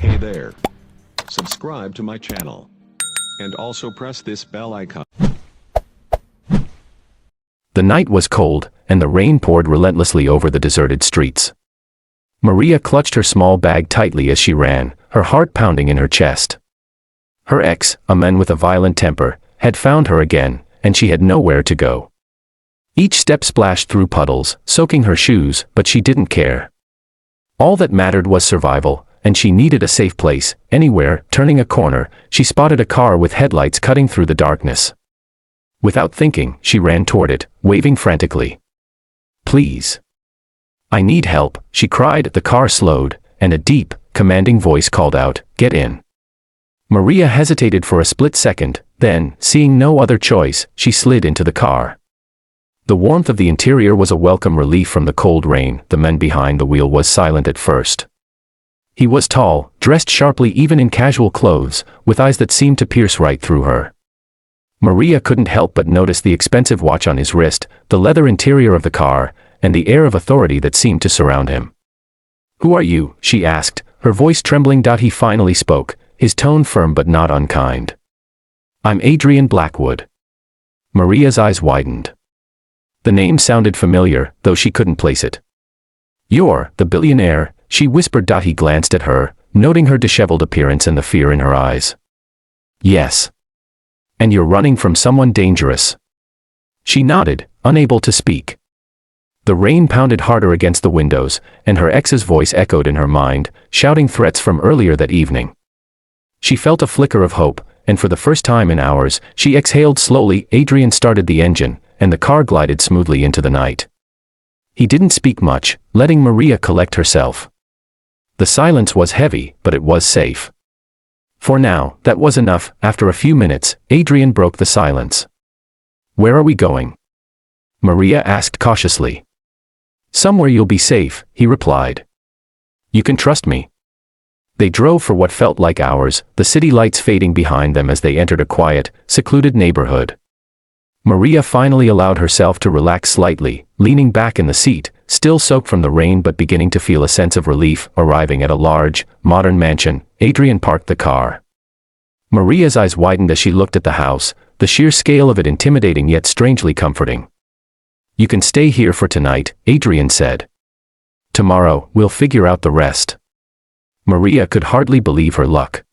Hey there. Subscribe to my channel. And also press this bell icon. The night was cold, and the rain poured relentlessly over the deserted streets. Maria clutched her small bag tightly as she ran, her heart pounding in her chest. Her ex, a man with a violent temper, had found her again, and she had nowhere to go. Each step splashed through puddles, soaking her shoes, but she didn't care. All that mattered was survival, and she needed a safe place. Anywhere. Turning a corner, she spotted a car with headlights cutting through the darkness. Without thinking, she ran toward it, waving frantically. "Please. I need help," she cried. The car slowed, and a deep, commanding voice called out, "Get in." Maria hesitated for a split second, then, seeing no other choice, she slid into the car. The warmth of the interior was a welcome relief from the cold rain. The man behind the wheel was silent at first. He was tall, dressed sharply even in casual clothes, with eyes that seemed to pierce right through her. Maria couldn't help but notice the expensive watch on his wrist, the leather interior of the car, and the air of authority that seemed to surround him. "Who are you?" she asked, her voice trembling. He finally spoke, his tone firm but not unkind. "I'm Adrian Blackwood." Maria's eyes widened. The name sounded familiar, though she couldn't place it. "You're the billionaire," she whispered. He glanced at her, noting her disheveled appearance and the fear in her eyes. "Yes. And you're running from someone dangerous." She nodded, unable to speak. The rain pounded harder against the windows, and her ex's voice echoed in her mind, shouting threats from earlier that evening. She felt a flicker of hope, and for the first time in hours, she exhaled slowly. Adrian started the engine, and the car glided smoothly into the night. He didn't speak much, letting Maria collect herself. The silence was heavy, but it was safe. For now, that was enough. After a few minutes, Adrian broke the silence. "Where are we going?" Maria asked cautiously. "Somewhere you'll be safe," he replied. "You can trust me." They drove for what felt like hours, the city lights fading behind them as they entered a quiet, secluded neighborhood. Maria finally allowed herself to relax slightly, leaning back in the seat, still soaked from the rain but beginning to feel a sense of relief. Arriving at a large, modern mansion, Adrian parked the car. Maria's eyes widened as she looked at the house, the sheer scale of it intimidating yet strangely comforting. "You can stay here for tonight," Adrian said. "Tomorrow, we'll figure out the rest." Maria could hardly believe her luck.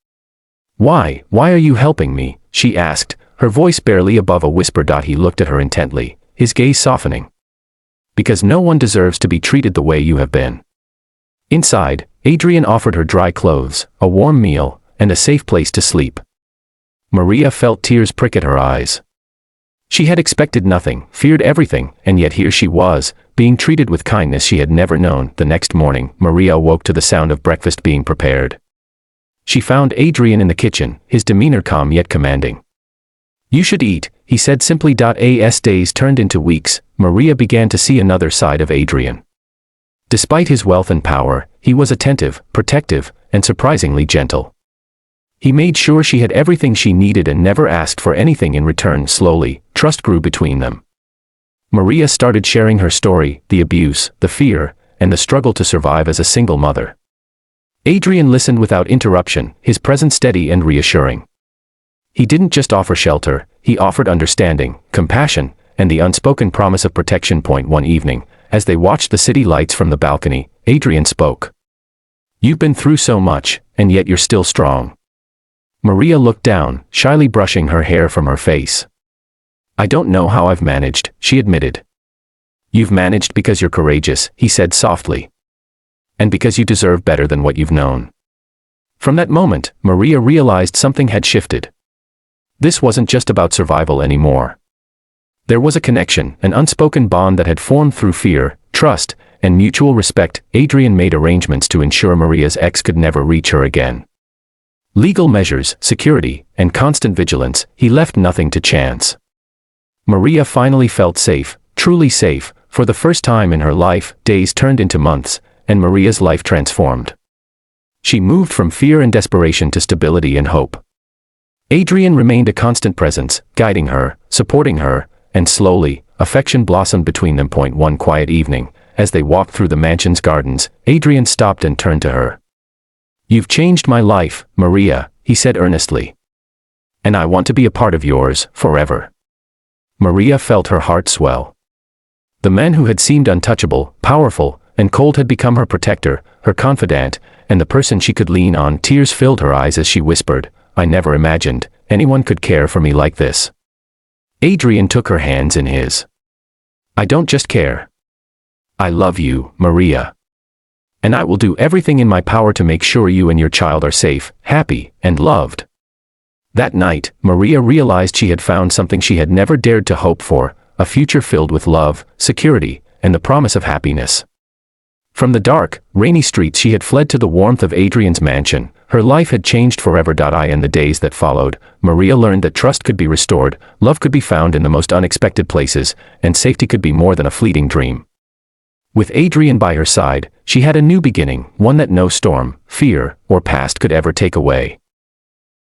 Why are you helping me?" she asked, her voice barely above a whisper. He looked at her intently, his gaze softening. "Because no one deserves to be treated the way you have been." Inside, Adrian offered her dry clothes, a warm meal, and a safe place to sleep. Maria felt tears prick at her eyes. She had expected nothing, feared everything, and yet here she was, being treated with kindness she had never known. The next morning, Maria awoke to the sound of breakfast being prepared. She found Adrian in the kitchen, his demeanor calm yet commanding. "You should eat," he said simply. As days turned into weeks, Maria began to see another side of Adrian. Despite his wealth and power, he was attentive, protective, and surprisingly gentle. He made sure she had everything she needed and never asked for anything in return. Slowly, trust grew between them. Maria started sharing her story, the abuse, the fear, and the struggle to survive as a single mother. Adrian listened without interruption, his presence steady and reassuring. He didn't just offer shelter, he offered understanding, compassion, and the unspoken promise of protection. One evening, as they watched the city lights from the balcony, Adrian spoke. "You've been through so much, and yet you're still strong." Maria looked down, shyly brushing her hair from her face. "I don't know how I've managed," she admitted. "You've managed because you're courageous," he said softly. "And because you deserve better than what you've known." From that moment, Maria realized something had shifted. This wasn't just about survival anymore. There was a connection, an unspoken bond that had formed through fear, trust, and mutual respect. Adrian made arrangements to ensure Maria's ex could never reach her again. Legal measures, security, and constant vigilance, he left nothing to chance. Maria finally felt safe, truly safe, for the first time in her life. Days turned into months, and Maria's life transformed. She moved from fear and desperation to stability and hope. Adrian remained a constant presence, guiding her, supporting her, and slowly, affection blossomed between them. One quiet evening, as they walked through the mansion's gardens, Adrian stopped and turned to her. "You've changed my life, Maria," he said earnestly. "And I want to be a part of yours, forever." Maria felt her heart swell. The man who had seemed untouchable, powerful, and cold had become her protector, her confidant, and the person she could lean on. Tears filled her eyes as she whispered, "I never imagined anyone could care for me like this." Adrian took her hands in his. "I don't just care. I love you, Maria. And I will do everything in my power to make sure you and your child are safe, happy, and loved." That night, Maria realized she had found something she had never dared to hope for, a future filled with love, security, and the promise of happiness. From the dark, rainy streets she had fled to the warmth of Adrian's mansion. Her life had changed forever. In the days that followed, Maria learned that trust could be restored, love could be found in the most unexpected places, and safety could be more than a fleeting dream. With Adrian by her side, she had a new beginning, one that no storm, fear, or past could ever take away.